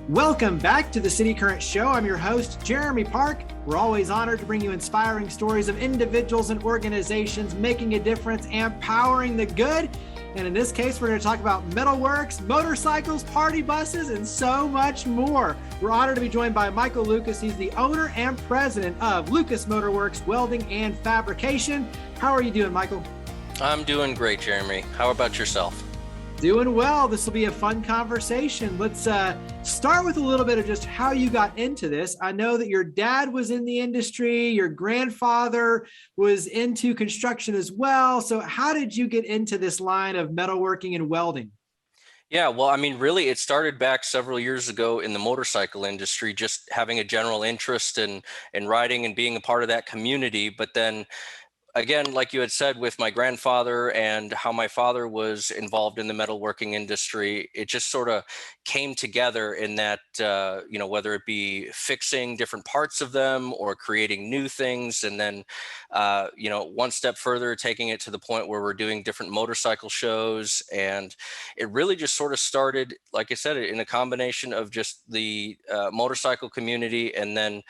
Welcome back to the City Current Show. I'm your host, Jeremy Park. We're always honored to bring you inspiring stories of individuals and organizations making a difference and powering the good. And in this case, we're going to talk about metalworks, motorcycles, party buses, and so much more. We're honored to be joined by Michael Lucas. He's the owner and president of Lucas Motorworks Welding and Fabrication. How are you doing, Michael? I'm doing great, Jeremy. How about yourself? Doing well. This will be a fun conversation. Let's start with a little bit of just how you got into this. I know that your dad was in the industry, your grandfather was into construction as well. So how did you get into this line of metalworking and welding? Yeah, well, I mean, really, it started back several years ago in the motorcycle industry, just having a general interest in riding and being a part of that community. But then again, like you had said, with my grandfather and how my father was involved in the metalworking industry, it just sort of came together in that, whether it be fixing different parts of them or creating new things. And then, one step further, taking it to the point where we're doing different motorcycle shows. And it really just sort of started, like I said, in a combination of just the motorcycle community, and then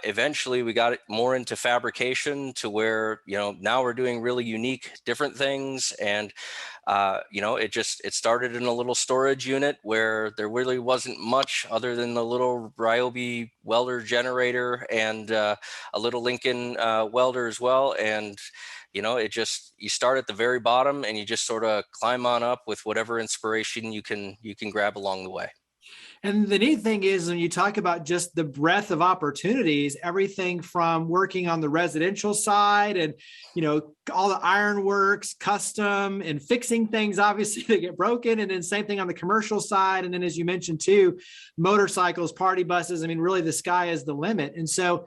eventually we got it more into fabrication to where, now we're doing really unique, different things. And, it started in a little storage unit where there really wasn't much other than the little Ryobi welder generator and a little Lincoln welder as well. And, you start at the very bottom and you just sort of climb on up with whatever inspiration you can grab along the way. And the neat thing is when you talk about just the breadth of opportunities, everything from working on the residential side and, all the ironworks, custom and fixing things, obviously that get broken. And then same thing on the commercial side. And then, as you mentioned too, motorcycles, party buses. I mean, really the sky is the limit. And so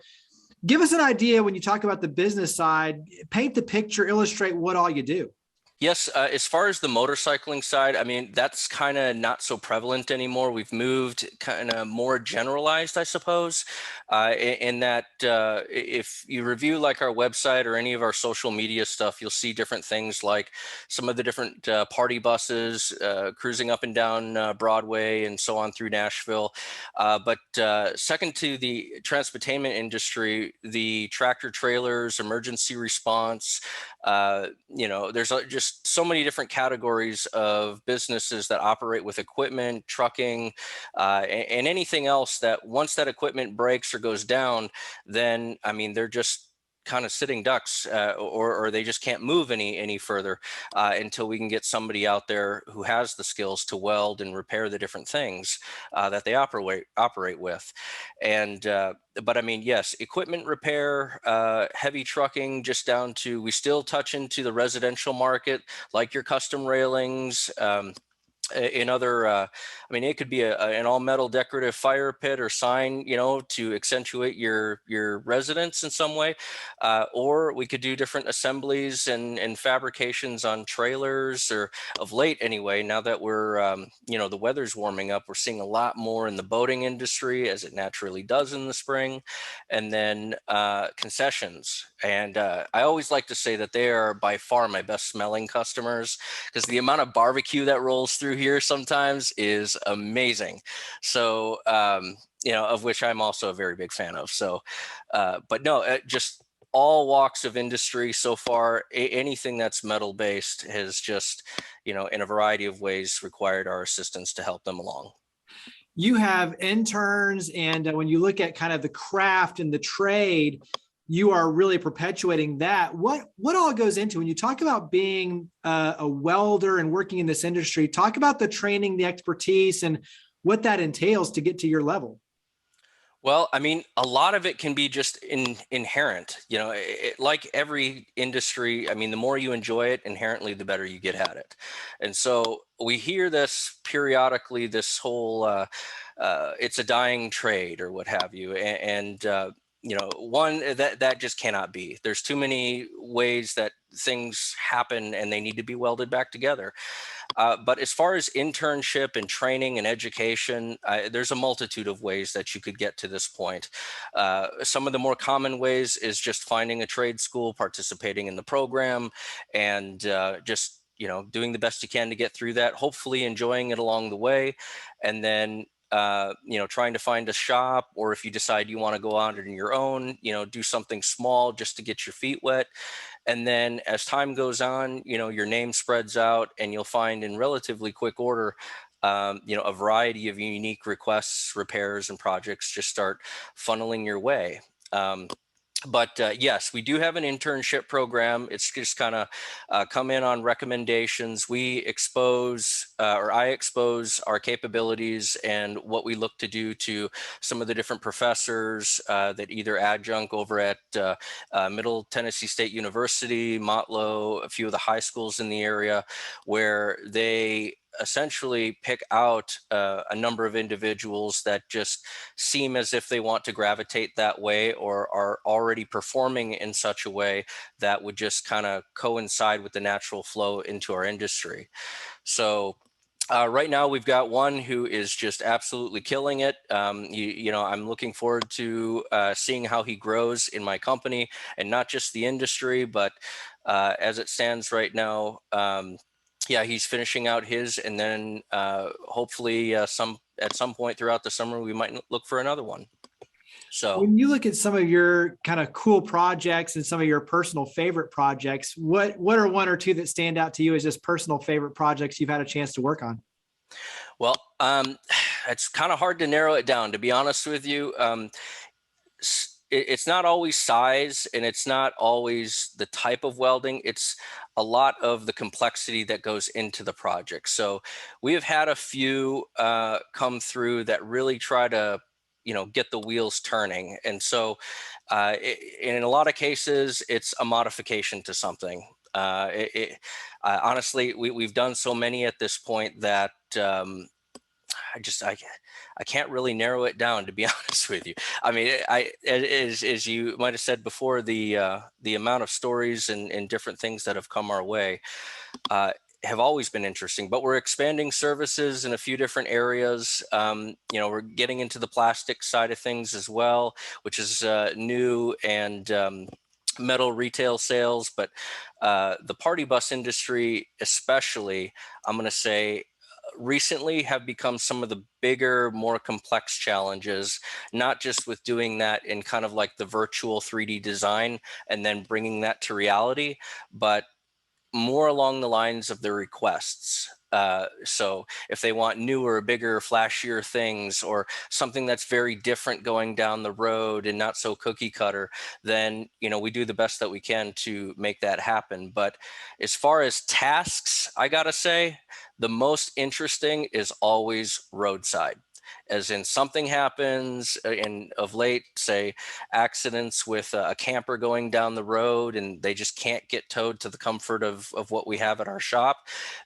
give us an idea when you talk about the business side, paint the picture, illustrate what all you do. Yes, as far as the motorcycling side, I mean, that's kind of not so prevalent anymore. We've moved kind of more generalized, I suppose, in that if you review like our website or any of our social media stuff, you'll see different things like some of the different party buses cruising up and down Broadway and so on through Nashville. But second to the transportation industry, the tractor trailers, emergency response, there's just so many different categories of businesses that operate with equipment, trucking, and anything else that once that equipment breaks or goes down, then, I mean, they're just kind of sitting ducks, or they just can't move any further until we can get somebody out there who has the skills to weld and repair the different things that they operate with. And but I mean, yes, equipment repair, heavy trucking, just down to, we still touch into the residential market, like your custom railings. In other, I mean, it could be an all metal decorative fire pit or sign, to accentuate your residence in some way. Or we could do different assemblies and fabrications on trailers, or of late anyway, now that we're, the weather's warming up, we're seeing a lot more in the boating industry, as it naturally does in the spring. And then concessions. And I always like to say that they are by far my best smelling customers, because the amount of barbecue that rolls through here sometimes is amazing. So, of which I'm also a very big fan of. So, but no, just all walks of industry so far, anything that's metal based has just, in a variety of ways required our assistance to help them along. You have interns, and when you look at kind of the craft and the trade, you are really perpetuating that. What all goes into when you talk about being a welder and working in this industry? Talk about the training, the expertise, and what that entails to get to your level. Well, I mean, a lot of it can be just inherent, like every industry. I mean, the more you enjoy it, inherently, the better you get at it. And so we hear this periodically, this whole, it's a dying trade or what have you. One that just cannot be. There's too many ways that things happen and they need to be welded back together. But as far as internship and training and education, there's a multitude of ways that you could get to this point. Some of the more common ways is just finding a trade school, participating in the program, and just doing the best you can to get through that, hopefully enjoying it along the way. And then trying to find a shop, or if you decide you want to go out on your own, do something small just to get your feet wet. And then as time goes on, your name spreads out, and you'll find in relatively quick order, a variety of unique requests, repairs, and projects just start funneling your way. But yes, we do have an internship program. It's just kind of come in on recommendations. We expose, or I expose our capabilities and what we look to do to some of the different professors that either adjunct over at Middle Tennessee State University, Motlow, a few of the high schools in the area, where they essentially pick out a number of individuals that just seem as if they want to gravitate that way, or are already performing in such a way that would just kind of coincide with the natural flow into our industry. So right now, we've got one who is just absolutely killing it. I'm looking forward to seeing how he grows in my company, and not just the industry, but as it stands right now, yeah, he's finishing out his, and then hopefully at some point throughout the summer, we might look for another one. So when you look at some of your kind of cool projects and some of your personal favorite projects, what are one or two that stand out to you as just personal favorite projects you've had a chance to work on? well, it's kind of hard to narrow it down, to be honest with you. It's not always size, and it's not always the type of welding. It's a lot of the complexity that goes into the project. So we have had a few come through that really try to get the wheels turning. And so in a lot of cases, it's a modification to something. Honestly, we've done so many at this point that I can't really narrow it down, to be honest with you. I mean, as you might have said before, the amount of stories and different things that have come our way have always been interesting. But we're expanding services in a few different areas. We're getting into the plastic side of things as well, which is new, and metal retail sales. But the party bus industry, especially, I'm going to say, recently have become some of the bigger, more complex challenges, not just with doing that in kind of like the virtual 3D design and then bringing that to reality, but more along the lines of the requests. So if they want newer, bigger, flashier things, or something that's very different going down the road and not so cookie cutter, then we do the best that we can to make that happen. But as far as tasks, I gotta say, the most interesting is always roadside. As in, something happens, and of late, say, accidents with a camper going down the road, and they just can't get towed to the comfort of what we have at our shop,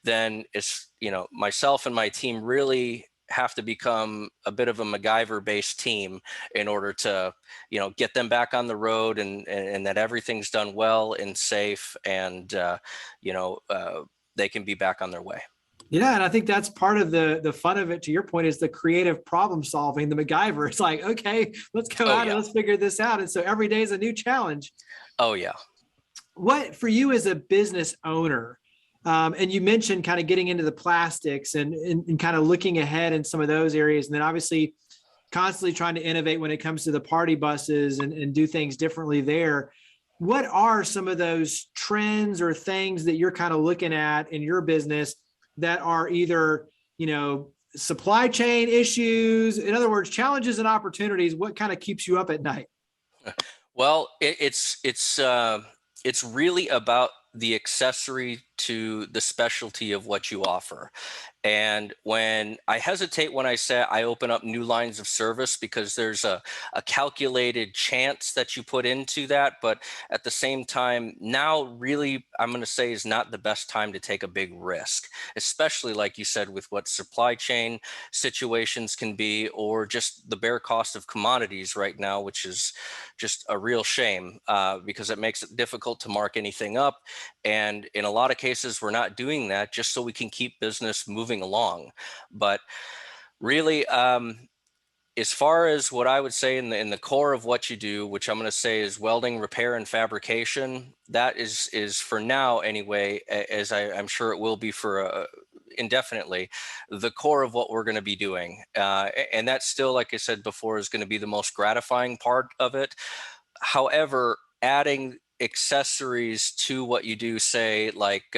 then it's, myself and my team really have to become a bit of a MacGyver-based team in order to, get them back on the road, and that everything's done well and safe, and, they can be back on their way. Yeah, and I think that's part of the fun of it. To your point, is the creative problem solving, the MacGyver. It's like, okay, let's go Oh, out and yeah. let's figure this out. And so every day is a new challenge. Oh, yeah. What for you as a business owner? And you mentioned kind of getting into the plastics and kind of looking ahead in some of those areas, and then obviously constantly trying to innovate when it comes to the party buses and do things differently there. What are some of those trends or things that you're kind of looking at in your business that are either, supply chain issues, in other words, challenges and opportunities? What kind of keeps you up at night? Well, it's really about the accessory to the specialty of what you offer. And when I hesitate when I say I open up new lines of service, because there's a calculated chance that you put into that. But at the same time, now really, I'm going to say, is not the best time to take a big risk, especially like you said, with what supply chain situations can be, or just the bare cost of commodities right now, which is just a real shame because it makes it difficult to mark anything up. And in a lot of cases, we're not doing that just so we can keep business moving along. But really, as far as what I would say in the core of what you do, which I'm going to say is welding, repair, and fabrication, that is for now anyway, as I'm sure it will be for indefinitely, the core of what we're going to be doing. And that's still, like I said before, is going to be the most gratifying part of it. However, adding accessories to what you do, say like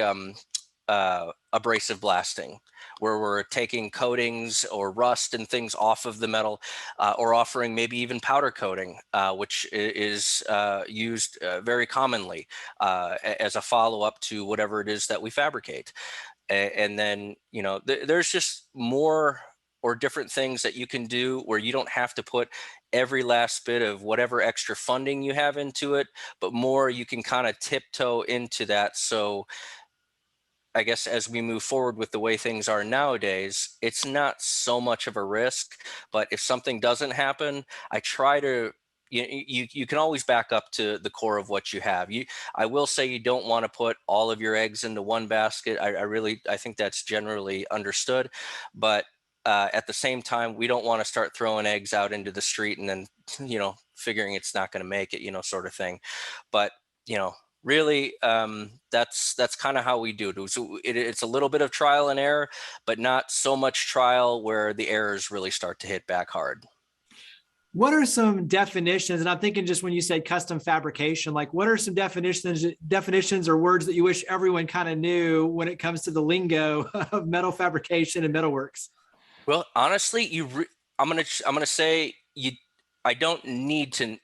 abrasive blasting, where we're taking coatings or rust and things off of the metal, or offering maybe even powder coating, which is used very commonly as a follow-up to whatever it is that we fabricate. And then, there's just more or different things that you can do where you don't have to put every last bit of whatever extra funding you have into it, but more you can kind of tiptoe into that. So I guess as we move forward with the way things are nowadays, it's not so much of a risk. But if something doesn't happen, I try to, you can always back up to the core of what you have. I will say you don't want to put all of your eggs into one basket. I think that's generally understood. But at the same time, we don't want to start throwing eggs out into the street and then, figuring it's not going to make it, sort of thing. But, really, that's kind of how we do it. So it's a little bit of trial and error, but not so much trial where the errors really start to hit back hard. What are some definitions? And I'm thinking just when you said custom fabrication, like what are some definitions or words that you wish everyone kind of knew when it comes to the lingo of metal fabrication and metalworks? Well, honestly, I'm gonna say you. I don't need to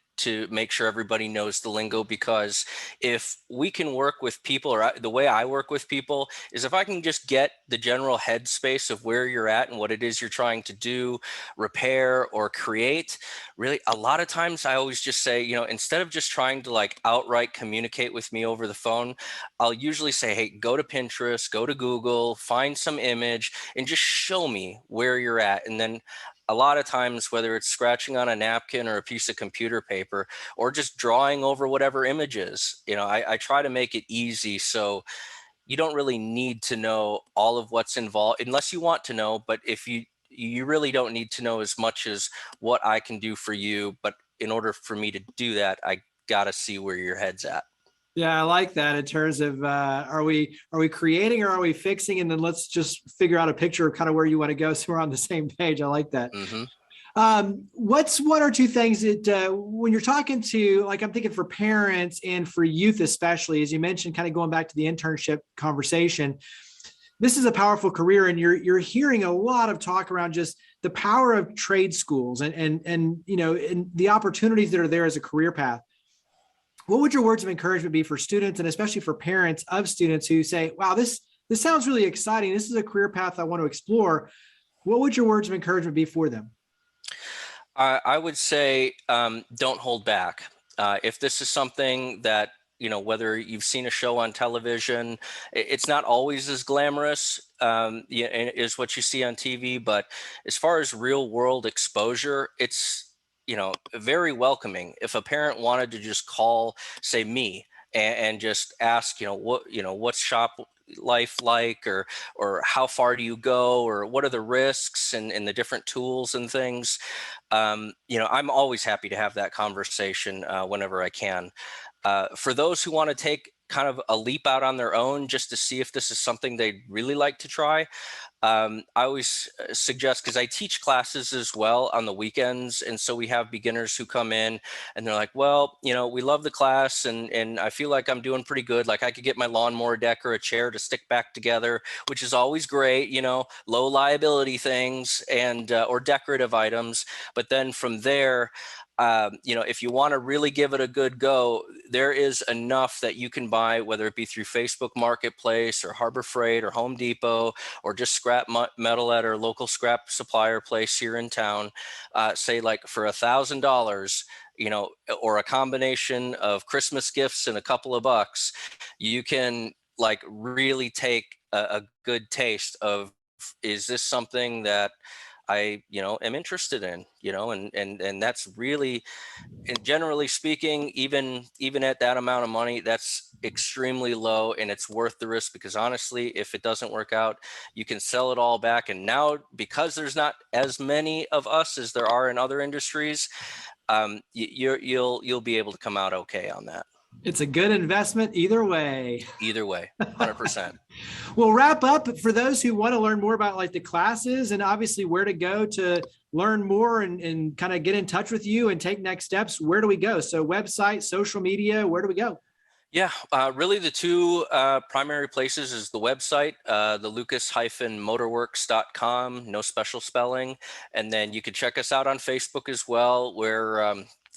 make sure everybody knows the lingo, because if we can work with people, or the way I work with people is if I can just get the general headspace of where you're at and what it is you're trying to do, repair or create. Really, a lot of times I always just say, instead of just trying to like outright communicate with me over the phone, I'll usually say, hey, go to Pinterest, go to Google, find some image and just show me where you're at. And then a lot of times, whether it's scratching on a napkin or a piece of computer paper or just drawing over whatever images, I try to make it easy. So you don't really need to know all of what's involved unless you want to know. But if you really don't need to know as much as what I can do for you. But in order for me to do that, I got to see where your head's at. Yeah, I like that in terms of are we creating or are we fixing? And then let's just figure out a picture of kind of where you want to go so we're on the same page. I like that. Mm-hmm. What's one or two things that when you're talking to, like I'm thinking for parents and for youth especially, as you mentioned, kind of going back to the internship conversation, this is a powerful career, and you're hearing a lot of talk around just the power of trade schools and and the opportunities that are there as a career path. What would your words of encouragement be for students, and especially for parents of students who say, wow, this sounds really exciting. This is a career path I want to explore. What would your words of encouragement be for them? I would say don't hold back. If this is something that, whether you've seen a show on television, it's not always as glamorous is what you see on TV. But as far as real world exposure, it's very welcoming. If a parent wanted to just call, say me, and just ask, what's shop life like, or how far do you go, or what are the risks and the different tools and things, I'm always happy to have that conversation whenever I can. For those who want to take kind of a leap out on their own just to see if this is something they'd really like to try, I always suggest, because I teach classes as well on the weekends. And so we have beginners who come in and they're like, well, we love the class and I feel like I'm doing pretty good. Like I could get my lawnmower deck or a chair to stick back together, which is always great, low liability things and or decorative items. But then from there, if you want to really give it a good go, there is enough that you can buy, whether it be through Facebook Marketplace or Harbor Freight or Home Depot, or just scrap metal at our local scrap supplier place here in town, say like for $1,000, or a combination of Christmas gifts and a couple of bucks, you can like really take a good taste of, is this something that I, am interested in, and that's really, and generally speaking, even at that amount of money, that's extremely low, and it's worth the risk, because honestly, if it doesn't work out, you can sell it all back. And now, because there's not as many of us as there are in other industries, you'll be able to come out okay on that. It's a good investment either way. Either way, 100%. We'll wrap up for those who want to learn more about like the classes and obviously where to go to learn more and kind of get in touch with you and take next steps. Where do we go? So website, social media, where do we go? Yeah, really the two primary places is the website, the lucas-motorworks.com, no special spelling. And then you can check us out on Facebook as well, where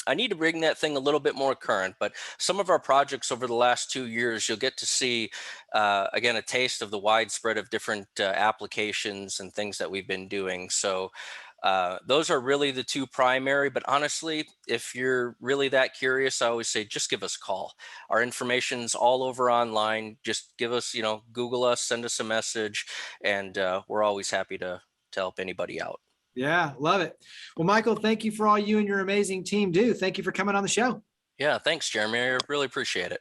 I need to bring that thing a little bit more current, but some of our projects over the last 2 years, you'll get to see, again, a taste of the widespread of different applications and things that we've been doing. So those are really the two primary, but honestly, if you're really that curious, I always say just give us a call. Our information's all over online. Just give us, Google us, send us a message, and we're always happy to help anybody out. Yeah, love it. Well, Michael, thank you for all you and your amazing team do. Thank you for coming on the show. Yeah, thanks, Jeremy. I really appreciate it.